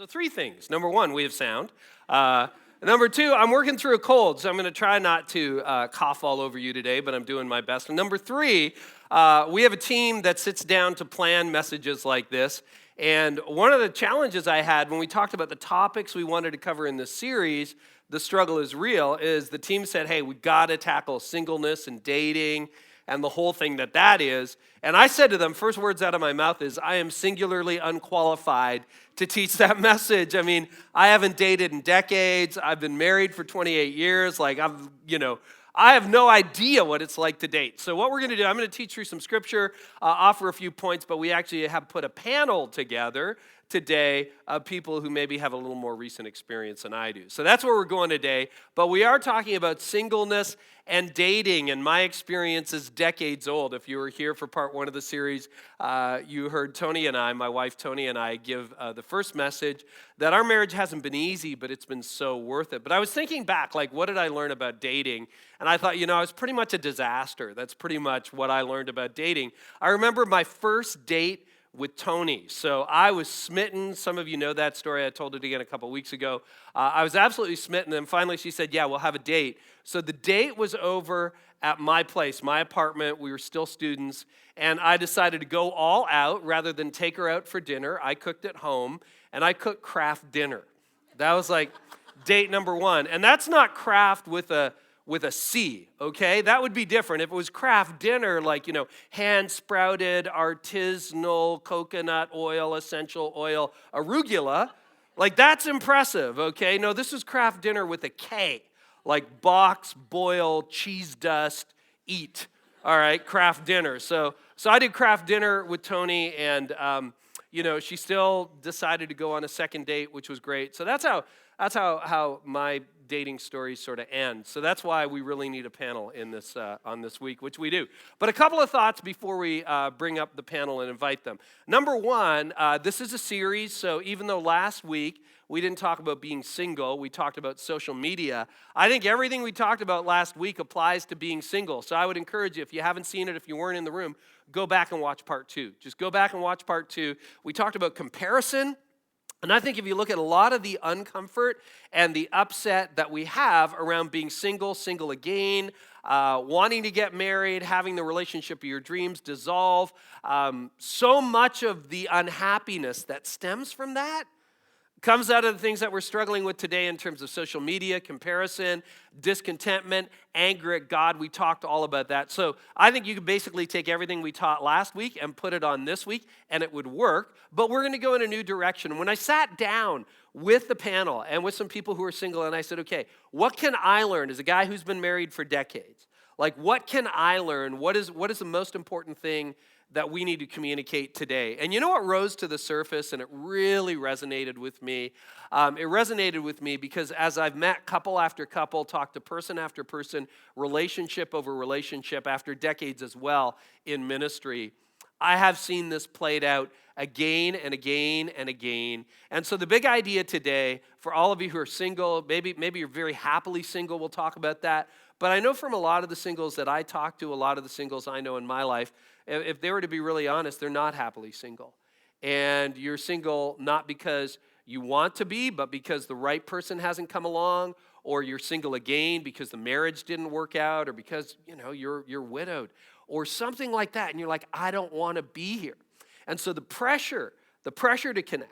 So 3 things. Number 1, we have sound. Number 2, I'm working through a cold, so I'm going to try not to cough all over you today, but I'm doing my best. And number 3, we have a team that sits down to plan messages like this. And one of the challenges I had when we talked about the topics we wanted to cover in this series, The Struggle is Real, is the team said, hey, we got to tackle singleness and dating and the whole thing that is. And I said to them, first words out of my mouth is, I am singularly unqualified to teach that message. I mean, I haven't dated in decades. I've been married for 28 years. I have no idea what it's like to date. So what we're going to do, I'm going to teach through some scripture, offer a few points, but we actually have put a panel together today of people who maybe have a little more recent experience than I do. So that's where we're going today. But we are talking about singleness and dating, and my experience is decades old. If you were here for part 1 of the series, you heard Tony and I, my wife Tony and I, give the first message that our marriage hasn't been easy, but it's been so worth it. But I was thinking back, what did I learn about dating? And I thought, I was pretty much a disaster. That's pretty much what I learned about dating. I remember my first date with Tony. So I was smitten. Some of you know that story. I told it again a couple weeks ago. I was absolutely smitten. And finally she said, yeah, we'll have a date. So the date was over at my place, my apartment. We were still students. And I decided to go all out rather than take her out for dinner. I cooked at home, and I cooked craft dinner. That was date number 1. And that's not craft with a C, okay? That would be different. If it was craft dinner, hand-sprouted, artisanal, coconut oil, essential oil, arugula, that's impressive, okay? No, this is craft dinner with a K, box, boil, cheese dust, eat, all right? Craft dinner. So I did craft dinner with Tony, and, she still decided to go on a second date, which was great. So that's how my dating stories sort of end. So that's why we really need a panel in this on this week, which we do. But a couple of thoughts before we bring up the panel and invite them. Number 1, this is a series, so even though last week we didn't talk about being single, we talked about social media, I think everything we talked about last week applies to being single. So I would encourage you, if you haven't seen it, if you weren't in the room, go back and watch part 2. Just go back and watch part 2. We talked about comparison. And I think if you look at a lot of the uncomfort and the upset that we have around being single again, wanting to get married, having the relationship of your dreams dissolve, so much of the unhappiness that stems from that comes out of the things that we're struggling with today in terms of social media, comparison, discontentment, anger at God. We talked all about that. So I think you could basically take everything we taught last week and put it on this week, and it would work. But we're going to go in a new direction. When I sat down with the panel and with some people who are single, and I said, okay, what can I learn as a guy who's been married for decades? What can I learn? What is the most important thing that we need to communicate today? And you know what rose to the surface, and it really resonated with me? It resonated with me because as I've met couple after couple, talked to person after person, relationship over relationship after decades as well in ministry, I have seen this played out again and again and again. And so the big idea today, for all of you who are single, maybe you're very happily single, we'll talk about that. But I know from a lot of the singles that I talk to, a lot of the singles I know in my life, if they were to be really honest, they're not happily single. And you're single not because you want to be, but because the right person hasn't come along, or you're single again because the marriage didn't work out, or because, you're widowed, or something like that. And you're like, I don't want to be here. And so the pressure to connect,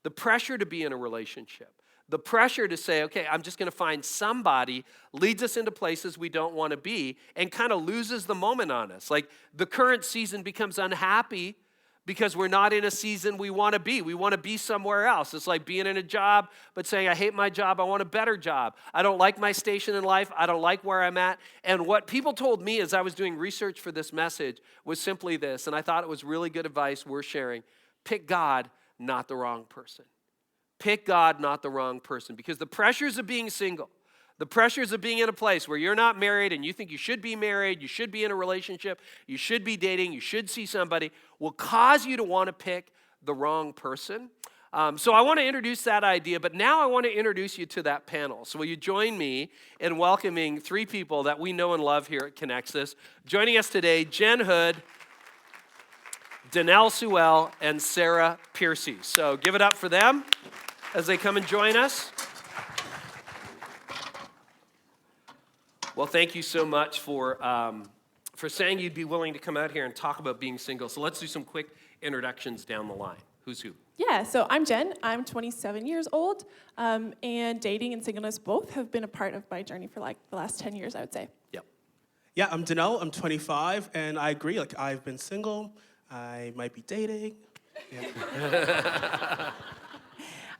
the pressure to be in a relationship, the pressure to say, okay, I'm just going to find somebody, leads us into places we don't want to be and kind of loses the moment on us. The current season becomes unhappy because we're not in a season we want to be. We want to be somewhere else. It's like being in a job, but saying, I hate my job, I want a better job. I don't like my station in life, I don't like where I'm at. And what people told me as I was doing research for this message was simply this, and I thought it was really good advice worth sharing. Pick God, not the wrong person. Pick God, not the wrong person. Because the pressures of being single, the pressures of being in a place where you're not married and you think you should be married, you should be in a relationship, you should be dating, you should see somebody, will cause you to want to pick the wrong person. So I want to introduce that idea, but now I want to introduce you to that panel. So will you join me in welcoming 3 people that we know and love here at Connexus. Joining us today, Jen Hood, Danelle Sewell, and Sarah Piercy. So give it up for them. as they come and join us. Well, thank you so much for saying you'd be willing to come out here and talk about being single. So let's do some quick introductions down the line. Who's who? Yeah, so I'm Jen. I'm 27 years old, and dating and singleness both have been a part of my journey for like the last 10 years, I would say. Yep. Yeah, I'm Danelle. I'm 25, and I agree. Like, I've been single. I might be dating. Yeah.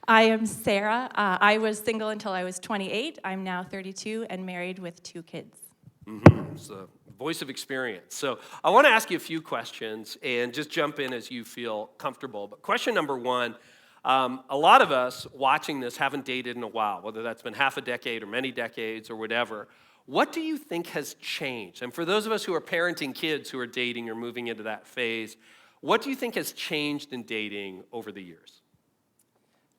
I am Sarah. I was single until I was 28. I'm now 32 and married with 2 kids. Mm-hmm. It's the voice of experience. So I want to ask you a few questions and just jump in as you feel comfortable. But question number 1, a lot of us watching this haven't dated in a while, whether that's been half a decade or many decades or whatever. What do you think has changed? And for those of us who are parenting kids who are dating or moving into that phase, what do you think has changed in dating over the years?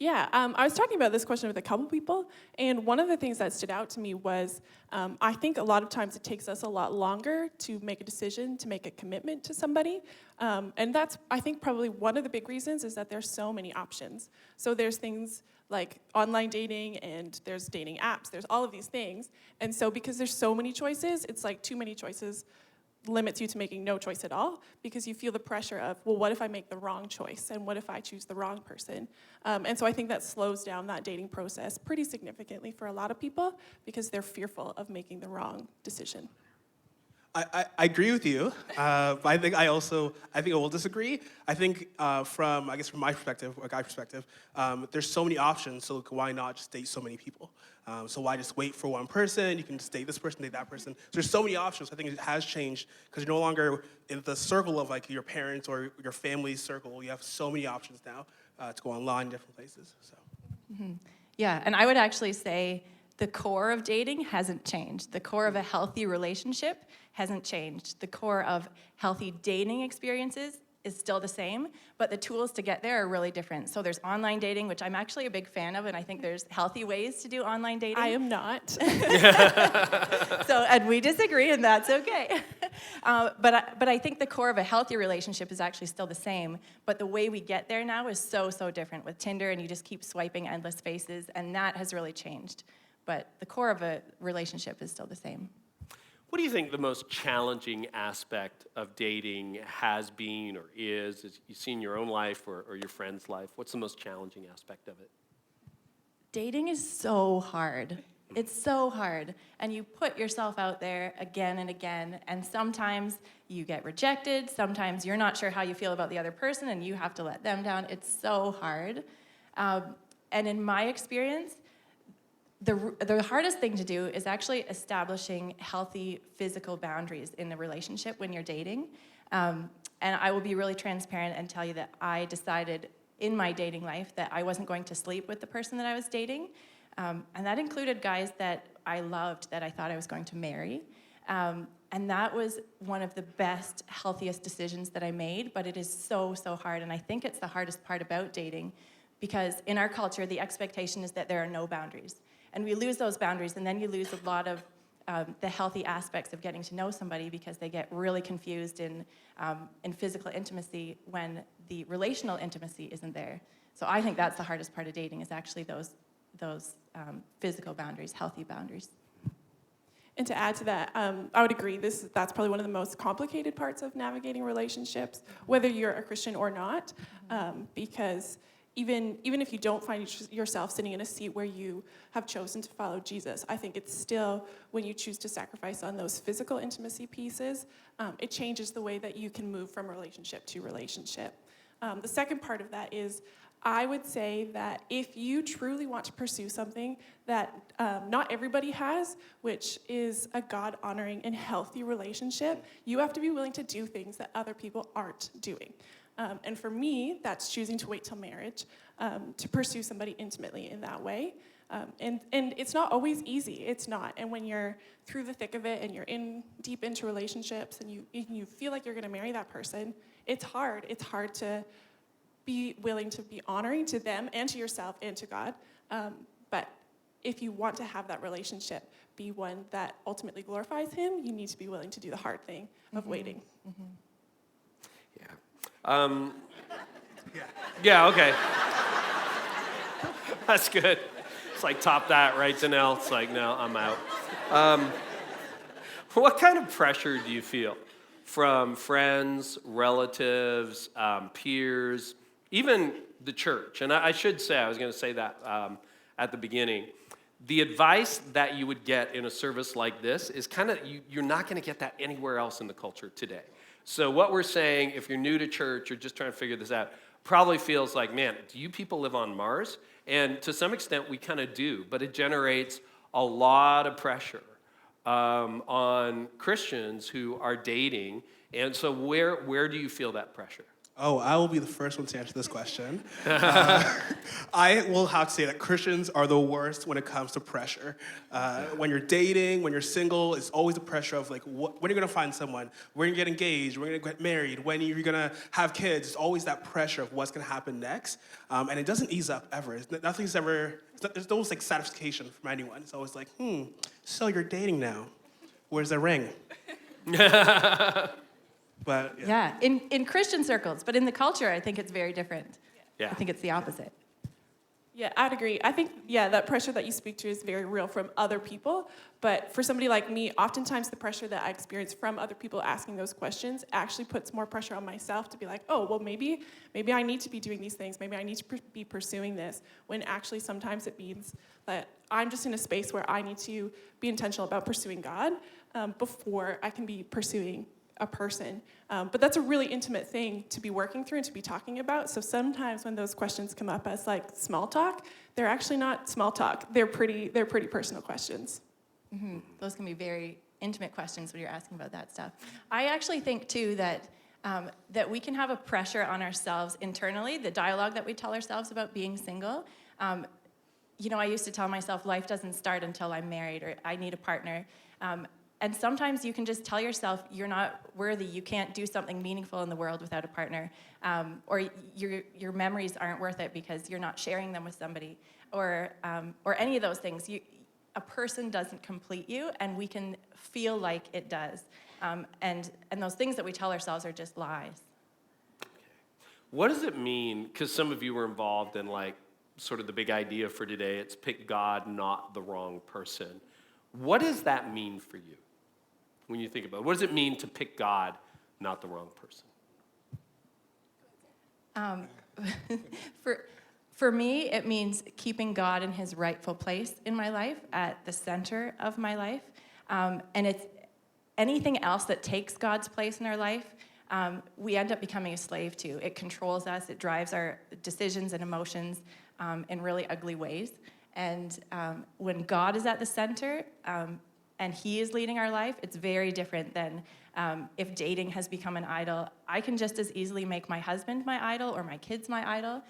Yeah, I was talking about this question with a couple people, and one of the things that stood out to me was I think a lot of times it takes us a lot longer to make a decision, to make a commitment to somebody. And that's, I think, probably one of the big reasons is that there's so many options. So there's things like online dating, and there's dating apps, there's all of these things. And so because there's so many choices, it's like too many choices limits you to making no choice at all, because you feel the pressure of, well, what if I make the wrong choice? And what if I choose the wrong person? And so I think that slows down that dating process pretty significantly for a lot of people because they're fearful of making the wrong decision. I agree with you, but I think I will disagree. I think from my perspective, or a guy's perspective, there's so many options, so why not just date so many people? So why just wait for one person? You can just date this person, date that person. So there's so many options. I think it has changed because you're no longer in the circle of like your parents or your family's circle. You have so many options now to go online, different places. So. Mm-hmm. Yeah, and I would actually say the core of dating hasn't changed. The core of a healthy relationship hasn't changed. The core of healthy dating experiences is still the same, but the tools to get there are really different. So there's online dating, which I'm actually a big fan of, and I think there's healthy ways to do online dating. I am not. And we disagree, and that's okay. But I think the core of a healthy relationship is actually still the same, but the way we get there now is so different with Tinder, and you just keep swiping endless faces, and that has really changed. But the core of a relationship is still the same. What do you think the most challenging aspect of dating has been or is, as you see in your own life or your friend's life? What's the most challenging aspect of it? Dating is so hard. It's so hard. And you put yourself out there again and again, and sometimes you get rejected, sometimes you're not sure how you feel about the other person, and you have to let them down. It's so hard. And in my experience, the hardest thing to do is actually establishing healthy physical boundaries in the relationship when you're dating. And I will be really transparent and tell you that I decided in my dating life that I wasn't going to sleep with the person that I was dating. And that included guys that I loved, that I thought I was going to marry. And that was one of the best, healthiest decisions that I made, but it is so hard. And I think it's the hardest part about dating, because in our culture, the expectation is that there are no boundaries. And we lose those boundaries, and then you lose a lot of the healthy aspects of getting to know somebody, because they get really confused in physical intimacy when the relational intimacy isn't there. So I think that's the hardest part of dating, is actually those physical boundaries, healthy boundaries. And to add to that, I would agree, that's probably one of the most complicated parts of navigating relationships, whether you're a Christian or not, because even if you don't find yourself sitting in a seat where you have chosen to follow Jesus, I think it's still, when you choose to sacrifice on those physical intimacy pieces, it changes the way that you can move from relationship to relationship. The second part of that is, I would say that if you truly want to pursue something that not everybody has, which is a God-honoring and healthy relationship, you have to be willing to do things that other people aren't doing. And for me, that's choosing to wait till marriage to pursue somebody intimately in that way. And it's not always easy. It's not. And when you're through the thick of it and you're deep into relationships and you feel like you're going to marry that person, it's hard. It's hard to be willing to be honoring to them and to yourself and to God. But if you want to have that relationship be one that ultimately glorifies Him, you need to be willing to do the hard thing of waiting. Mm-hmm. Yeah, okay. That's good. It's like, top that, right, Danelle? It's like, no, I'm out. What kind of pressure do you feel from friends, relatives, peers, even the church? And I should say, I was going to say that at the beginning. The advice that you would get in a service like this is kind of, you're not going to get that anywhere else in the culture today. So what we're saying, if you're new to church or just trying to figure this out, probably feels like, man, do you people live on Mars? And to some extent, we kind of do, but it generates a lot of pressure on Christians who are dating. And so where do you feel that pressure? Oh, I will be the first one to answer this question. I will have to say that Christians are the worst when it comes to pressure. When you're dating, when you're single, it's always the pressure of like, when are you going to find someone? When are you going to get engaged? When are you going to get married? When are you going to have kids? It's always that pressure of what's going to happen next. And it doesn't ease up ever. There's no like satisfaction from anyone. It's always like, so you're dating now. Where's the ring? But Yeah, in Christian circles, but in the culture, I think it's very different. Yeah. I think it's the opposite. Yeah, I'd agree. I think, that pressure that you speak to is very real from other people. But for somebody like me, oftentimes the pressure that I experience from other people asking those questions actually puts more pressure on myself to be like, oh, well, maybe I need to be doing these things. Maybe I need to be pursuing this. When actually sometimes it means that I'm just in a space where I need to be intentional about pursuing God before I can be pursuing a person. But that's a really intimate thing to be working through and to be talking about. So sometimes when those questions come up as like small talk, they're actually not small talk. They're pretty personal questions. Mm-hmm. Those can be very intimate questions when you're asking about that stuff. I actually think too that we can have a pressure on ourselves internally, the dialogue that we tell ourselves about being single. I used to tell myself life doesn't start until I'm married or I need a partner. And sometimes you can just tell yourself you're not worthy, you can't do something meaningful in the world without a partner, or your memories aren't worth it because you're not sharing them with somebody, or any of those things. A person doesn't complete you, and we can feel like it does. And those things that we tell ourselves are just lies. What does it mean, because some of you were involved in like sort of the big idea for today, it's pick God, not the wrong person. What does that mean for you? When you think about it, what does it mean to pick God, not the wrong person? For me, it means keeping God in his rightful place in my life, at the center of my life. And it's anything else that takes God's place in our life, we end up becoming a slave to. It controls us, it drives our decisions and emotions in really ugly ways. And when God is at the center, and he is leading our life, it's very different than if dating has become an idol. I can just as easily make my husband my idol or my kids my idol.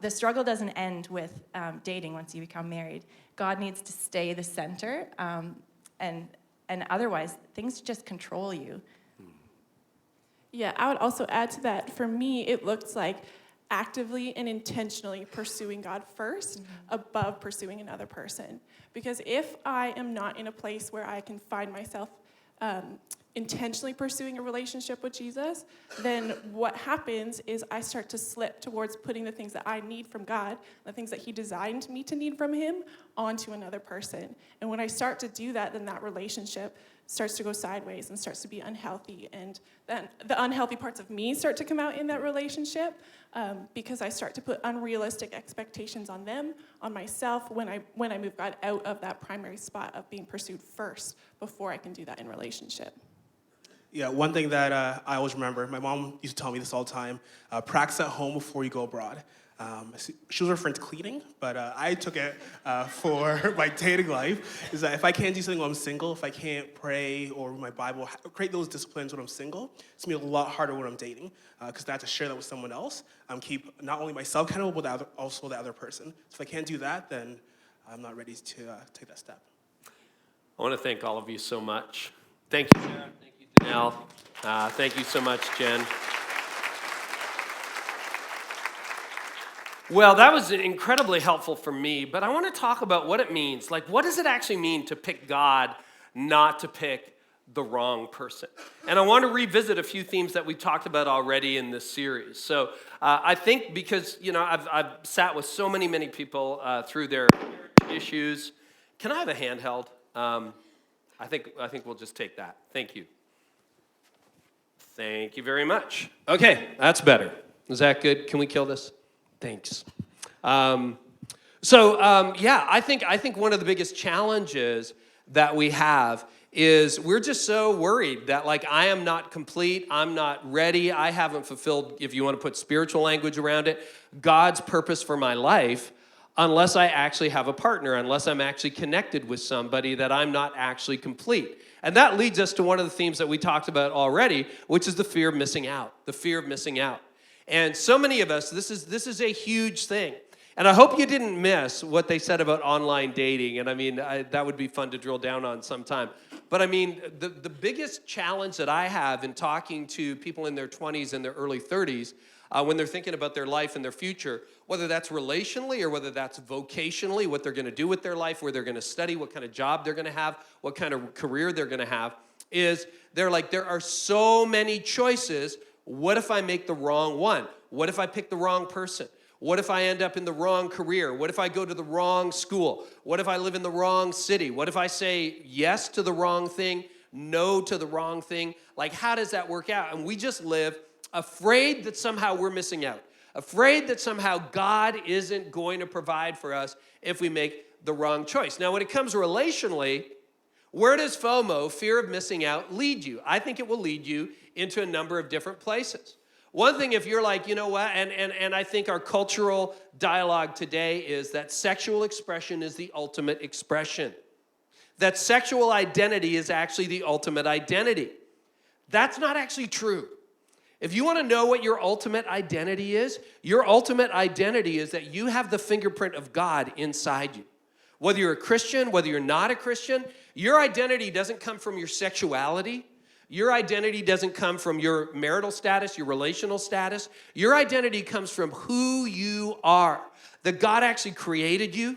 The struggle doesn't end with dating once you become married. God needs to stay the center, and otherwise things just control you. Yeah, I would also add to that, for me, it looks like actively and intentionally pursuing God first above pursuing another person. Because if I am not in a place where I can find myself intentionally pursuing a relationship with Jesus, then what happens is I start to slip towards putting the things that I need from God, the things that he designed me to need from him, onto another person. And when I start to do that, then that relationship starts to go sideways and starts to be unhealthy. And then the unhealthy parts of me start to come out in that relationship because I start to put unrealistic expectations on them, on myself, when I move God out of that primary spot of being pursued first before I can do that in relationship. Yeah, one thing that I always remember, my mom used to tell me this all the time, practice at home before you go abroad. She was referring to cleaning, but I took it for my dating life, is that if I can't do something when I'm single, if I can't pray or read my Bible, create those disciplines when I'm single, it's going to be a lot harder when I'm dating, because I have to share that with someone else, keep not only myself accountable, but also the other person. So if I can't do that, then I'm not ready to take that step. I want to thank all of you so much. Thank you, Sarah. Thank you, Danelle. Thank you so much, Jen. Well, that was incredibly helpful for me, but I want to talk about what it means. Like, what does it actually mean to pick God, not to pick the wrong person. And I want to revisit a few themes that we talked about already in this series. So I think because, I've sat with so many people through their issues. Can I have a handheld? I think we'll just take that. Thank you. Thank you very much. Okay, that's better. Is that good? Can we kill this? Thanks. I think one of the biggest challenges that we have is we're just so worried that I am not complete, I'm not ready, I haven't fulfilled, if you want to put spiritual language around it, God's purpose for my life, unless I actually have a partner, unless I'm actually connected with somebody, that I'm not actually complete. And that leads us to one of the themes that we talked about already, which is the fear of missing out, the fear of missing out. And so many of us, this is a huge thing. And I hope you didn't miss what they said about online dating. And that would be fun to drill down on sometime. But the biggest challenge that I have in talking to people in their 20s and their early 30s, when they're thinking about their life and their future, whether that's relationally or whether that's vocationally, what they're going to do with their life, where they're going to study, what kind of job they're going to have, what kind of career they're going to have, is they're like, there are so many choices. What if I make the wrong one? What if I pick the wrong person? What if I end up in the wrong career? What if I go to the wrong school? What if I live in the wrong city? What if I say yes to the wrong thing, no to the wrong thing? How does that work out? And we just live afraid that somehow we're missing out, afraid that somehow God isn't going to provide for us if we make the wrong choice. Now, when it comes relationally, where does FOMO, fear of missing out, lead you? I think it will lead you into a number of different places. One thing, if you're like, you know what, and I think our cultural dialogue today is that sexual expression is the ultimate expression. That sexual identity is actually the ultimate identity. That's not actually true. If you want to know what your ultimate identity is, your ultimate identity is that you have the fingerprint of God inside you. Whether you're a Christian, whether you're not a Christian, your identity doesn't come from your sexuality. Your identity doesn't come from your marital status, your relational status. Your identity comes from who you are. That God actually created you,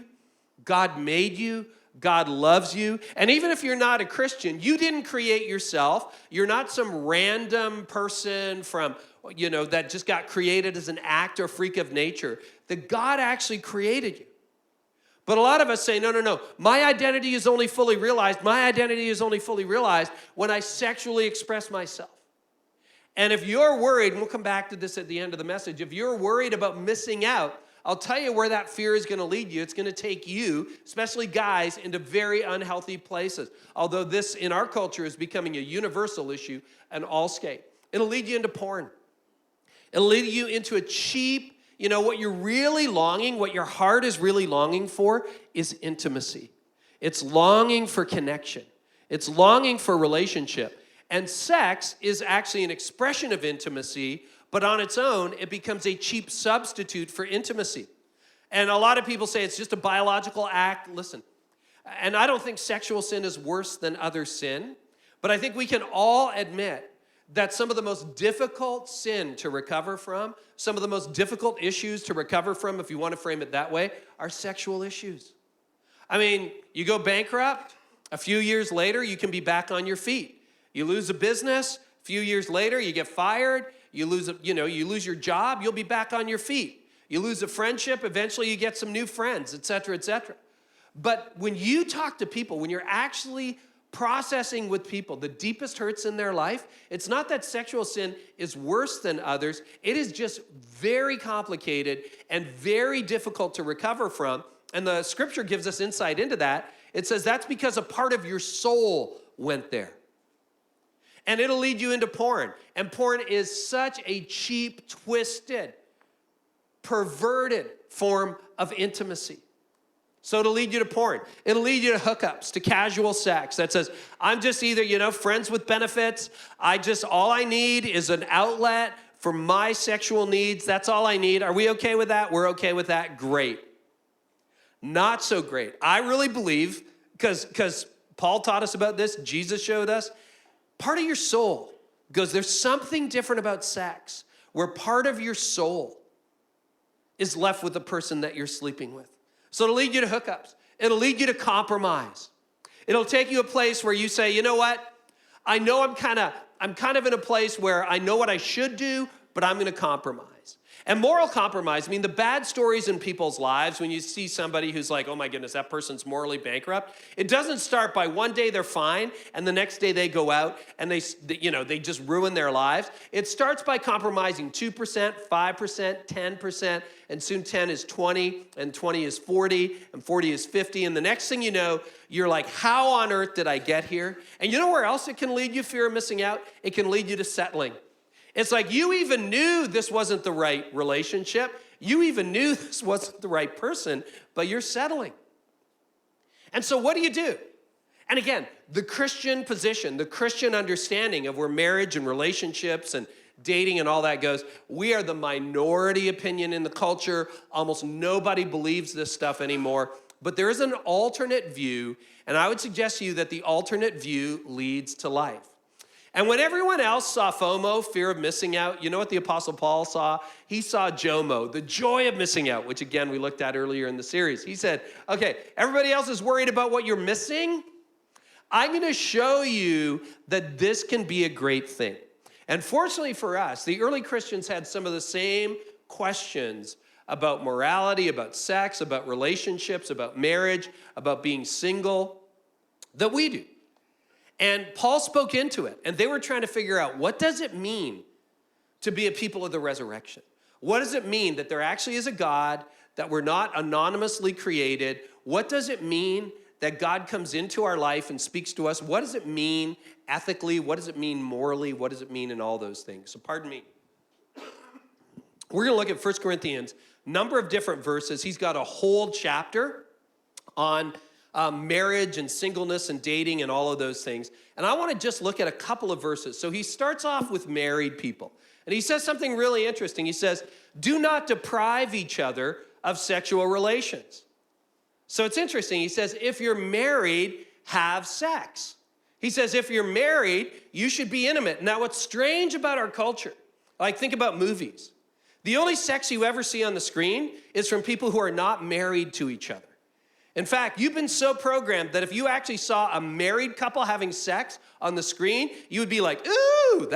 God made you, God loves you. And even if you're not a Christian, you didn't create yourself. You're not some random person from, that just got created as an act or freak of nature. That God actually created you. But a lot of us say, no, my identity is only fully realized. My identity is only fully realized when I sexually express myself. And if you're worried, and we'll come back to this at the end of the message, if you're worried about missing out, I'll tell you where that fear is going to lead you. It's going to take you, especially guys, into very unhealthy places. Although this, in our culture, is becoming a universal issue and all skate. It'll lead you into porn. It'll lead you into a cheap, what you're really longing, what your heart is really longing for is intimacy. It's longing for connection. It's longing for relationship. And sex is actually an expression of intimacy, but on its own, it becomes a cheap substitute for intimacy. And a lot of people say it's just a biological act. Listen, and I don't think sexual sin is worse than other sin, but I think we can all admit that some of the most difficult sin to recover from, some of the most difficult issues to recover from, if you want to frame it that way, are sexual issues. You go bankrupt, a few years later, you can be back on your feet. You lose a business, a few years later, you get fired, you lose your job, you'll be back on your feet. You lose a friendship, eventually you get some new friends, et cetera, et cetera. But when you talk to people, when you're actually processing with people the deepest hurts in their life, it's not that sexual sin is worse than others. It is just very complicated and very difficult to recover from. And the scripture gives us insight into that. It says that's because a part of your soul went there. And it'll lead you into porn. And porn is such a cheap, twisted, perverted form of intimacy. So it'll lead you to porn. It'll lead you to hookups, to casual sex that says, I'm just either, friends with benefits. All I need is an outlet for my sexual needs. That's all I need. Are we okay with that? We're okay with that. Great. Not so great. I really believe, because Paul taught us about this, Jesus showed us, part of your soul goes, there's something different about sex where part of your soul is left with the person that you're sleeping with. So it'll lead you to hookups. It'll lead you to compromise. It'll take you a place where you say, you know what? I know I'm kind of in a place where I know what I should do, but I'm going to compromise. And moral compromise, I mean, the bad stories in people's lives, when you see somebody who's like, oh my goodness, that person's morally bankrupt, it doesn't start by one day they're fine and the next day they go out and they just ruin their lives. It starts by compromising 2%, 5%, 10%, and soon 10 is 20, and 20 is 40, and 40 is 50. And the next thing you know, you're like, how on earth did I get here? And you know where else it can lead you, fear of missing out? It can lead you to settling. It's like you even knew this wasn't the right relationship. You even knew this wasn't the right person, but you're settling. And so what do you do? And again, the Christian position, the Christian understanding of where marriage and relationships and dating and all that goes, we are the minority opinion in the culture. Almost nobody believes this stuff anymore. But there is an alternate view, and I would suggest to you that the alternate view leads to life. And when everyone else saw FOMO, fear of missing out, you know what the Apostle Paul saw? He saw JOMO, the joy of missing out, which again, we looked at earlier in the series. He said, okay, everybody else is worried about what you're missing. I'm going to show you that this can be a great thing. And fortunately for us, the early Christians had some of the same questions about morality, about sex, about relationships, about marriage, about being single that we do. And Paul spoke into it, and they were trying to figure out, what does it mean to be a people of the resurrection? What does it mean that there actually is a God, that we're not anonymously created? What does it mean that God comes into our life and speaks to us? What does it mean ethically? What does it mean morally? What does it mean in all those things? So pardon me. We're going to look at 1 Corinthians, number of different verses. He's got a whole chapter on marriage and singleness and dating and all of those things. And I want to just look at a couple of verses. So he starts off with married people. And he says something really interesting. He says, do not deprive each other of sexual relations. So it's interesting. He says, if you're married, have sex. He says, if you're married, you should be intimate. Now, what's strange about our culture, like think about movies. The only sex you ever see on the screen is from people who are not married to each other. In fact, you've been so programmed that if you actually saw a married couple having sex on the screen, you would be like, ooh,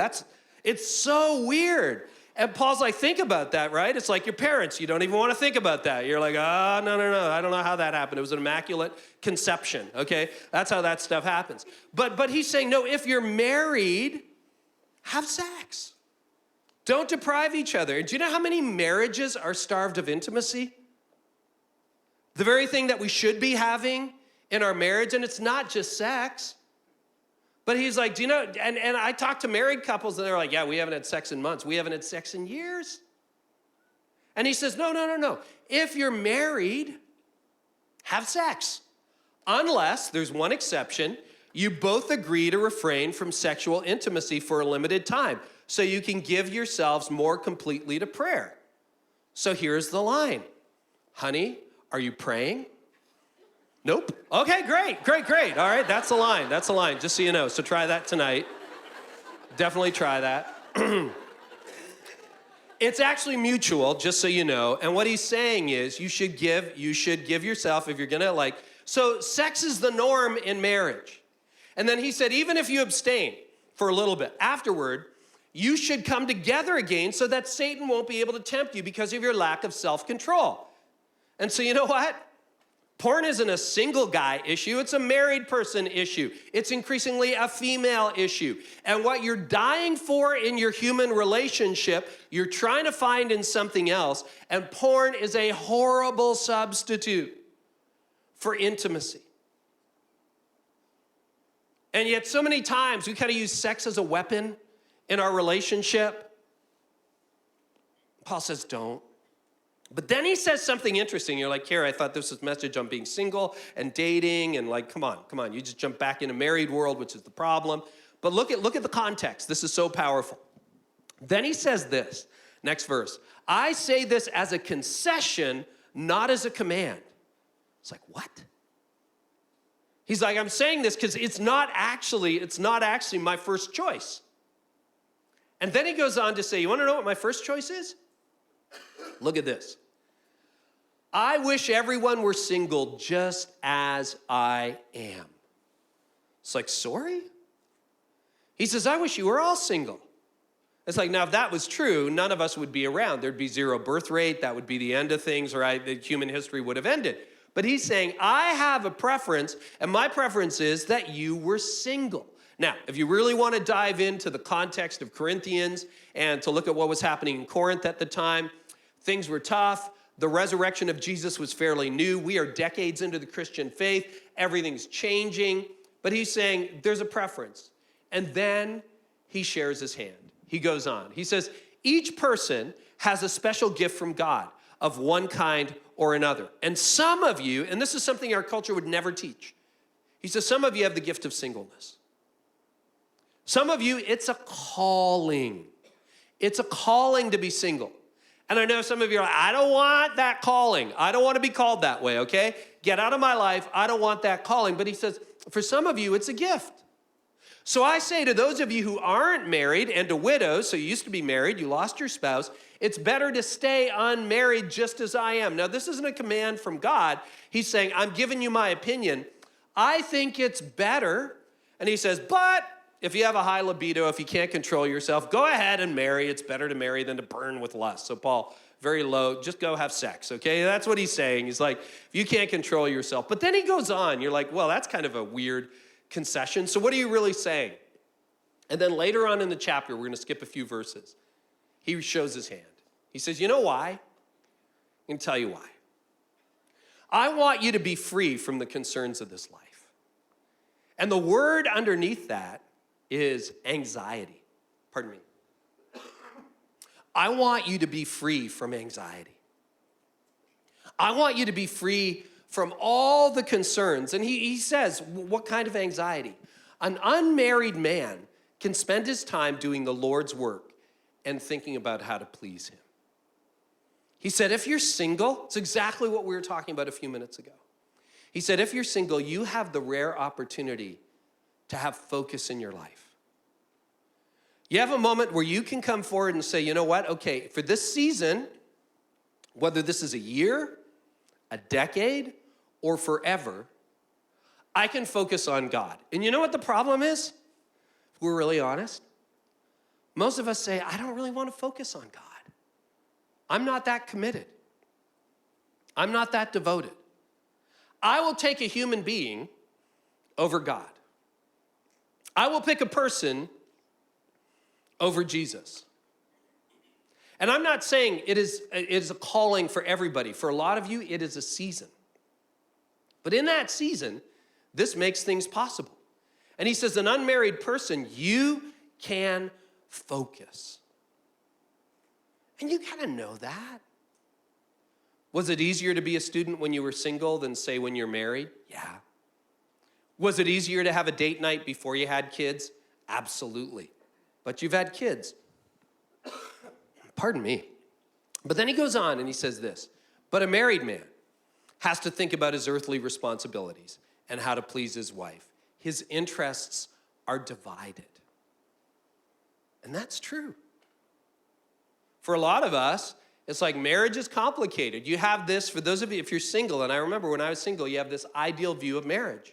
it's so weird. And Paul's like, think about that, right? It's like your parents. You don't even want to think about that. You're like, no. I don't know how that happened. It was an immaculate conception, okay? That's how that stuff happens. But he's saying, no, if you're married, have sex. Don't deprive each other. And do you know how many marriages are starved of intimacy? The very thing that we should be having in our marriage, and it's not just sex. But he's like, do you know, and I talk to married couples, and they're like, yeah, we haven't had sex in months. We haven't had sex in years. And he says, no. If you're married, have sex. Unless, there's one exception, you both agree to refrain from sexual intimacy for a limited time, so you can give yourselves more completely to prayer. So here's the line. Honey, are you praying? Nope. Okay, great. All right, that's the line, just so you know. So try that tonight. Definitely try that. It's actually mutual, just so you know. And what he's saying is you should give yourself, if you're gonna so sex is the norm in marriage. And then he said, even if you abstain for a little bit, afterward, you should come together again so that Satan won't be able to tempt you because of your lack of self-control. And so you know what? Porn isn't a single guy issue, it's a married person issue. It's increasingly a female issue. And what you're dying for in your human relationship, you're trying to find in something else, and porn is a horrible substitute for intimacy. And yet so many times we kind of use sex as a weapon in our relationship. Paul says, don't. But then he says something interesting. You're like, Kara, I thought this was a message on being single and dating and come on. You just jump back in a married world, which is the problem. But look at the context. This is so powerful. Then he says this, next verse. I say this as a concession, not as a command. It's like, what? He's like, I'm saying this because it's not actually my first choice. And then he goes on to say, you want to know what my first choice is? Look at this. I wish everyone were single just as I am. It's like, sorry? He says, I wish you were all single. It's like, now, if that was true, none of us would be around. There'd be zero birth rate. That would be the end of things, right? The human history would have ended. But he's saying, I have a preference, and my preference is that you were single. Now, if you really want to dive into the context of Corinthians and to look at what was happening in Corinth at the time, things were tough. The resurrection of Jesus was fairly new. We are decades into the Christian faith. Everything's changing. But he's saying there's a preference. And then he shares his hand. He goes on. He says, each person has a special gift from God of one kind or another. And some of you, and this is something our culture would never teach. He says, some of you have the gift of singleness. Some of you, it's a calling. It's a calling to be single. And I know some of you are like, I don't want that calling. I don't want to be called that way, okay? Get out of my life. I don't want that calling. But he says, for some of you, it's a gift. So I say to those of you who aren't married and to widows, so you used to be married, you lost your spouse, it's better to stay unmarried just as I am. Now, this isn't a command from God. He's saying, I'm giving you my opinion. I think it's better. And he says, but if you have a high libido, if you can't control yourself, go ahead and marry. It's better to marry than to burn with lust. So Paul, very low, just go have sex, okay? That's what he's saying. He's like, if you can't control yourself. But then he goes on. You're like, well, that's kind of a weird concession. So what are you really saying? And then later on in the chapter, we're going to skip a few verses. He shows his hand. He says, you know why? I can tell you why. I want you to be free from the concerns of this life. And the word underneath that is anxiety. Pardon me. I want you to be free from anxiety. I want you to be free from all the concerns. And he says, what kind of anxiety? An unmarried man can spend his time doing the Lord's work and thinking about how to please him. He said, if you're single, it's exactly what we were talking about a few minutes ago. He said, if you're single, you have the rare opportunity to have focus in your life. You have a moment where you can come forward and say, you know what? Okay, for this season, whether this is a year, a decade, or forever, I can focus on God. And you know what the problem is? If we're really honest, most of us say, I don't really want to focus on God. I'm not that committed. I'm not that devoted. I will take a human being over God. I will pick a person over Jesus. And I'm not saying it is a calling for everybody. For a lot of you, it is a season. But in that season, this makes things possible. And he says, an unmarried person, you can focus. And you kind of know that. Was it easier to be a student when you were single than, say, when you're married? Yeah. Was it easier to have a date night before you had kids? Absolutely. But you've had kids. Pardon me. But then he goes on and he says this, but a married man has to think about his earthly responsibilities and how to please his wife. His interests are divided. And that's true. For a lot of us, it's like marriage is complicated. You have this, for those of you, if you're single, and I remember when I was single, you have this ideal view of marriage.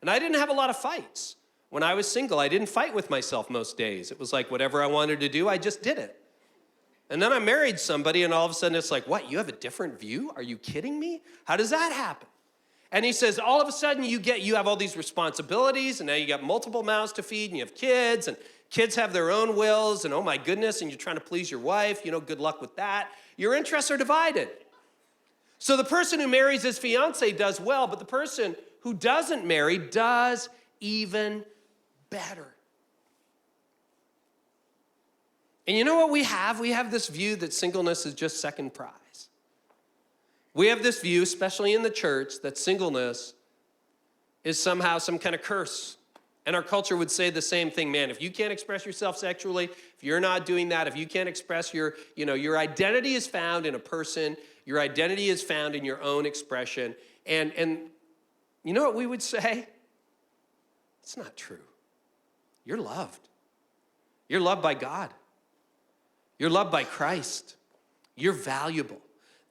And I didn't have a lot of fights. When I was single, I didn't fight with myself most days. It was like whatever I wanted to do, I just did it. And then I married somebody, and all of a sudden it's like, what, you have a different view? Are you kidding me? How does that happen? And he says, all of a sudden you have all these responsibilities, and now you got multiple mouths to feed, and you have kids, and kids have their own wills, and oh my goodness, and you're trying to please your wife, good luck with that. Your interests are divided. So the person who marries his fiance does well, but the person who doesn't marry does even better. And you know what we have? We have this view that singleness is just second prize. We have this view, especially in the church, that singleness is somehow some kind of curse. And our culture would say the same thing, man, if you can't express yourself sexually, if you're not doing that, if you can't express your identity is found in a person, your identity is found in your own expression. And you know what we would say? It's not true. You're loved. You're loved by God. You're loved by Christ. You're valuable.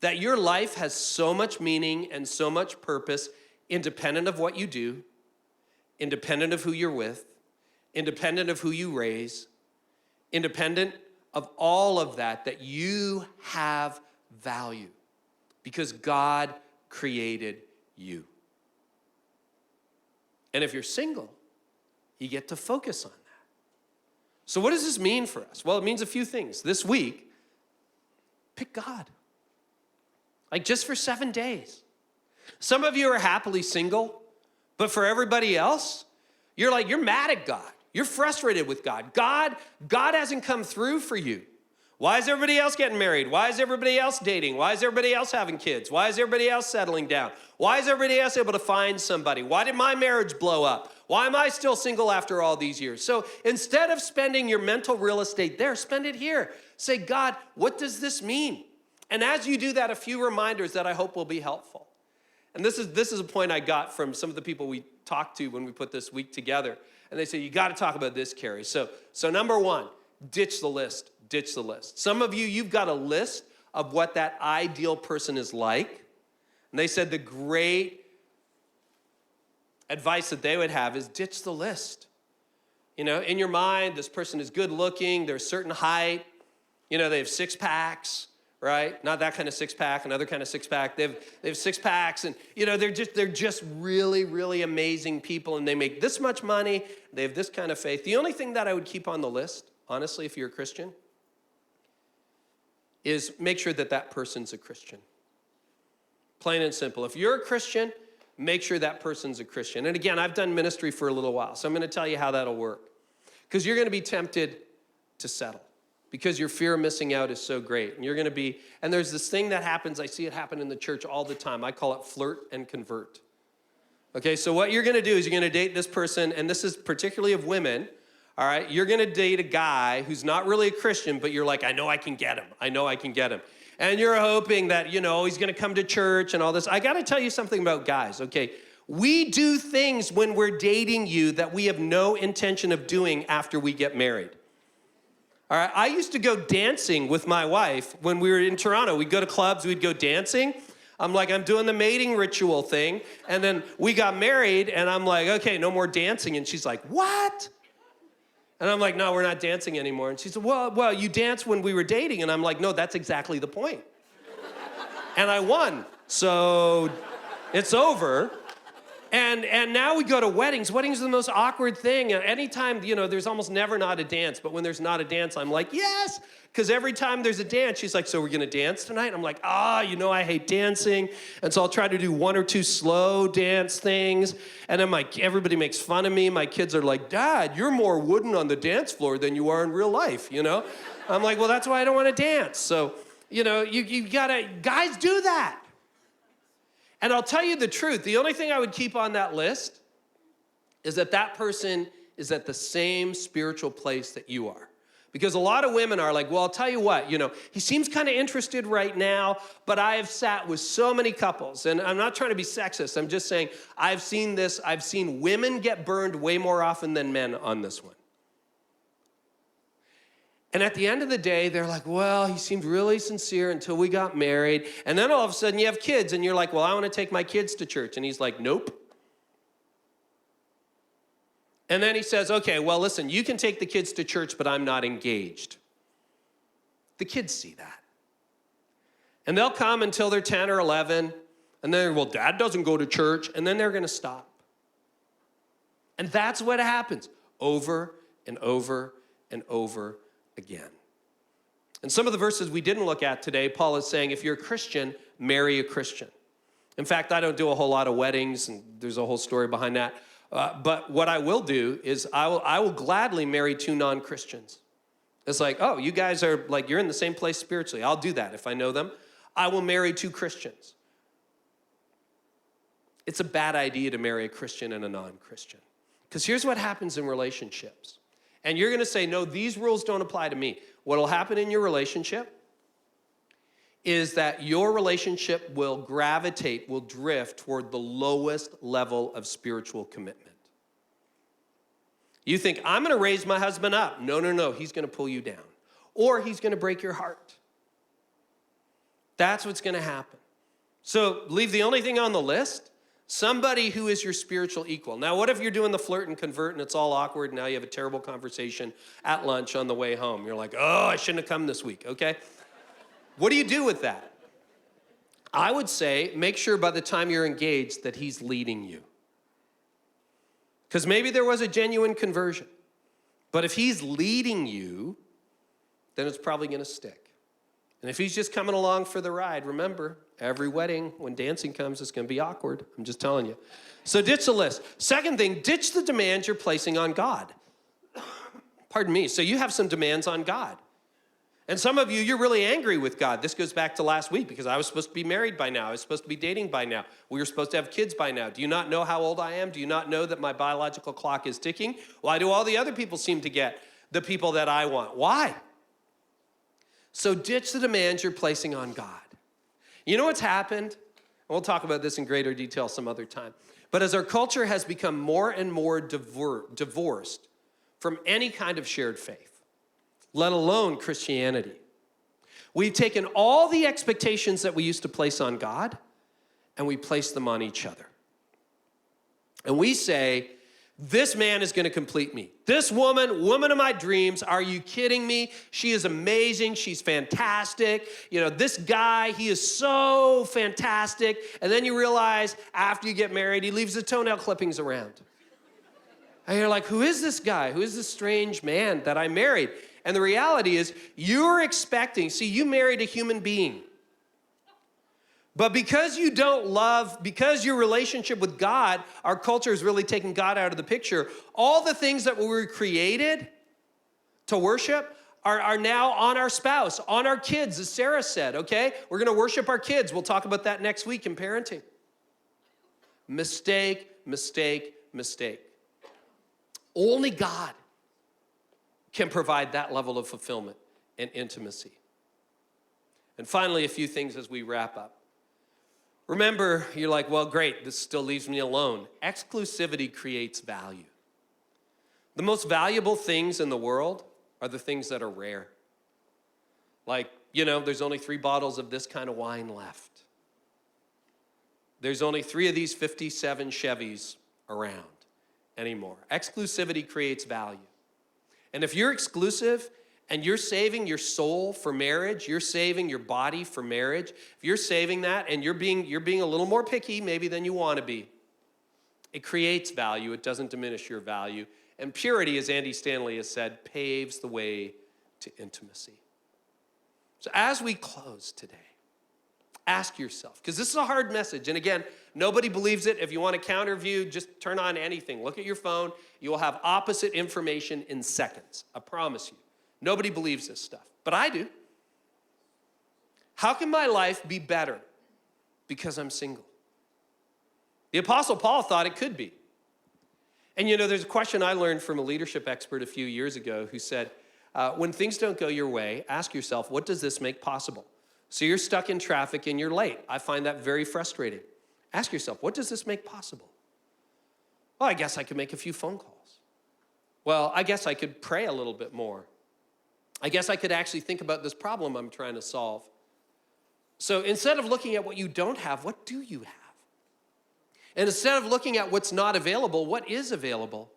That your life has so much meaning and so much purpose, independent of what you do, independent of who you're with, independent of who you raise, independent of all of that, that you have value because God created you. And if you're single, you get to focus on that. So what does this mean for us? Well, it means a few things. This week, pick God. Like just for 7 days. Some of you are happily single, but for everybody else, you're mad at God. You're frustrated with God. God hasn't come through for you. Why is everybody else getting married? Why is everybody else dating? Why is everybody else having kids? Why is everybody else settling down? Why is everybody else able to find somebody? Why did my marriage blow up? Why am I still single after all these years? So instead of spending your mental real estate there, spend it here. Say, God, what does this mean? And as you do that, a few reminders that I hope will be helpful. And this is a point I got from some of the people we talked to when we put this week together. And they say, you got to talk about this, Carrie. So number one, ditch the list. Ditch the list. Some of you, you've got a list of what that ideal person is like. And they said the great advice that they would have is ditch the list. You know, in your mind, this person is good looking, they're a certain height, you know, they have 6 packs, right? Not that kind of 6-pack, another kind of 6-pack. They have 6 packs, and you know, they're just really, really amazing people, and they make this much money, they have this kind of faith. The only thing that I would keep on the list, honestly, if you're a Christian, is make sure that that person's a Christian. Plain and simple. If you're a Christian, make sure that person's a Christian. And again, I've done ministry for a little while, so I'm going to tell you how that'll work. Because you're going to be tempted to settle because your fear of missing out is so great. And you're going to be, and there's this thing that happens, I see it happen in the church all the time. I call it flirt and convert. Okay, so what you're going to do is you're going to date this person, and this is particularly of women. All right, you're going to date a guy who's not really a Christian, but you're like, I know I can get him. I know I can get him. And you're hoping that, you know, he's going to come to church and all this. I got to tell you something about guys, okay? We do things when we're dating you that we have no intention of doing after we get married. All right, I used to go dancing with my wife when we were in Toronto. We'd go to clubs, we'd go dancing. I'm like, I'm doing the mating ritual thing. And then we got married, and I'm like, okay, no more dancing. And she's like, what? And I'm like, no, we're not dancing anymore. And she said, well, you danced when we were dating. And I'm like, no, that's exactly the point. And I won, so it's over. And now we go to weddings. Weddings are the most awkward thing. And anytime, you know, there's almost never not a dance. But when there's not a dance, I'm like, yes. Because every time there's a dance, she's like, so we're going to dance tonight? And I'm like, you know, I hate dancing. And so I'll try to do 1 or 2 slow dance things. And then everybody makes fun of me. My kids are like, Dad, you're more wooden on the dance floor than you are in real life, you know? I'm like, well, that's why I don't want to dance. So, you know, you got to, guys do that. And I'll tell you the truth, the only thing I would keep on that list is that that person is at the same spiritual place that you are. Because a lot of women are like, well, I'll tell you what, you know, he seems kind of interested right now, but I have sat with so many couples, and I'm not trying to be sexist, I'm just saying I've seen this, I've seen women get burned way more often than men on this one. And at the end of the day, they're like, well, he seemed really sincere until we got married. And then all of a sudden you have kids, and you're like, well, I want to take my kids to church. And he's like, nope. And then he says, okay, well, listen, you can take the kids to church, but I'm not engaged. The kids see that. And they'll come until they're 10 or 11, and then, well, Dad doesn't go to church, and then they're going to stop. And that's what happens over and over and over again. And some of the verses we didn't look at today, Paul is saying, if you're a Christian, marry a Christian. In fact, I don't do a whole lot of weddings, and there's a whole story behind that. But what I will do is I will gladly marry 2 non-Christians. It's like, oh, you guys are like, you're in the same place spiritually. I'll do that if I know them. I will marry 2 Christians. It's a bad idea to marry a Christian and a non-Christian. Because here's what happens in relationships. And you're going to say, no, these rules don't apply to me. What will happen in your relationship is that your relationship will drift toward the lowest level of spiritual commitment. You think, I'm going to raise my husband up. No, he's going to pull you down. Or he's going to break your heart. That's what's going to happen. So leave the only thing on the list. Somebody who is your spiritual equal. Now, what if you're doing the flirt and convert and it's all awkward and now you have a terrible conversation at lunch on the way home? You're like, oh, I shouldn't have come this week, okay? What do you do with that? I would say make sure by the time you're engaged that he's leading you. Because maybe there was a genuine conversion. But if he's leading you, then it's probably going to stick. And if he's just coming along for the ride, remember, every wedding, when dancing comes, it's going to be awkward. I'm just telling you. So ditch the list. Second thing, ditch the demands you're placing on God. Pardon me. So you have some demands on God. And some of you, you're really angry with God. This goes back to last week because I was supposed to be married by now. I was supposed to be dating by now. We were supposed to have kids by now. Do you not know how old I am? Do you not know that my biological clock is ticking? Why do all the other people seem to get the people that I want? Why? So ditch the demands you're placing on God. You know what's happened? We'll talk about this in greater detail some other time. But as our culture has become more and more divorced from any kind of shared faith, let alone Christianity, we've taken all the expectations that we used to place on God and we place them on each other. And we say, this man is going to complete me. This woman of my dreams, are you kidding me? She is amazing. She's fantastic. You know, this guy, he is so fantastic. And then you realize after you get married, he leaves the toenail clippings around. And you're like, who is this guy? Who is this strange man that I married? And the reality is you're expecting, see, you married a human being. But because you don't love, because your relationship with God, our culture is really taking God out of the picture, all the things that we were created to worship are now on our spouse, on our kids, as Sarah said, okay? We're going to worship our kids. We'll talk about that next week in parenting. Mistake, mistake, mistake. Only God can provide that level of fulfillment and intimacy. And finally, a few things as we wrap up. Remember, you're like, well, great, this still leaves me alone. Exclusivity creates value. The most valuable things in the world are the things that are rare. Like, you know, there's only 3 bottles of this kind of wine left. There's only 3 of these 57 Chevys around anymore. Exclusivity creates value. And if you're exclusive and you're saving your soul for marriage, you're saving your body for marriage, if you're saving that and you're being a little more picky maybe than you want to be, it creates value. It doesn't diminish your value. And purity, as Andy Stanley has said, paves the way to intimacy. So as we close today, ask yourself, because this is a hard message. And again, nobody believes it. If you want a counter view, just turn on anything. Look at your phone. You will have opposite information in seconds. I promise you. Nobody believes this stuff, but I do. How can my life be better because I'm single? The Apostle Paul thought it could be. And you know, there's a question I learned from a leadership expert a few years ago who said, when things don't go your way, ask yourself, what does this make possible? So you're stuck in traffic and you're late. I find that very frustrating. Ask yourself, what does this make possible? Well, I guess I could make a few phone calls. Well, I guess I could pray a little bit more. I guess I could actually think about this problem I'm trying to solve. So instead of looking at what you don't have, what do you have? And instead of looking at what's not available, what is available?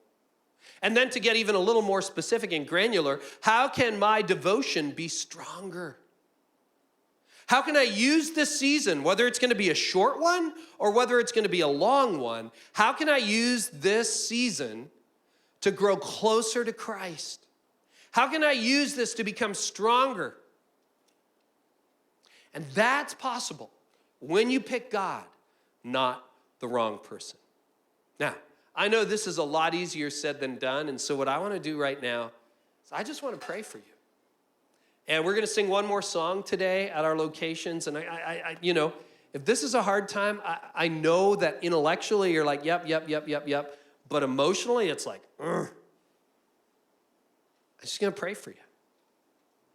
And then to get even a little more specific and granular, how can my devotion be stronger? How can I use this season, whether it's going to be a short one or whether it's going to be a long one, how can I use this season to grow closer to Christ? How can I use this to become stronger? And that's possible when you pick God, not the wrong person. Now, I know this is a lot easier said than done, and so what I want to do right now is I just want to pray for you. And we're going to sing one more song today at our locations, and I you know, if this is a hard time, I know that intellectually you're like, yep, but emotionally it's like, ugh. I'm just going to pray for you.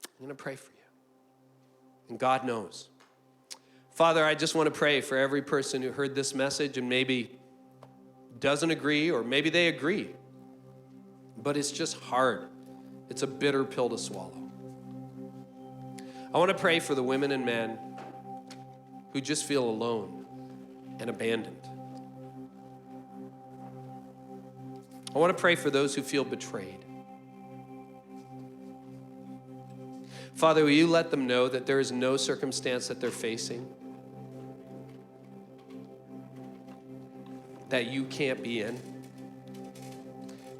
I'm going to pray for you. And God knows. Father, I just want to pray for every person who heard this message and maybe doesn't agree, or maybe they agree, but it's just hard. It's a bitter pill to swallow. I want to pray for the women and men who just feel alone and abandoned. I want to pray for those who feel betrayed. Father, will you let them know that there is no circumstance that they're facing that you can't be in?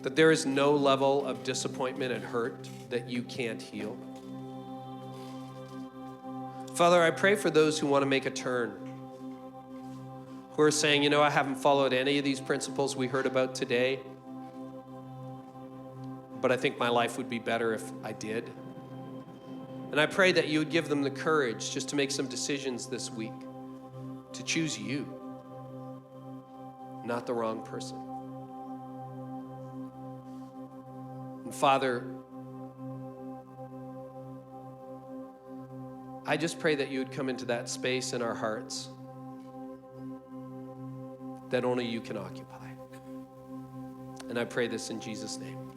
That there is no level of disappointment and hurt that you can't heal? Father, I pray for those who want to make a turn, who are saying, you know, I haven't followed any of these principles we heard about today, but I think my life would be better if I did. And I pray that you would give them the courage just to make some decisions this week, to choose you, not the wrong person. And Father, I just pray that you would come into that space in our hearts that only you can occupy. And I pray this in Jesus' name.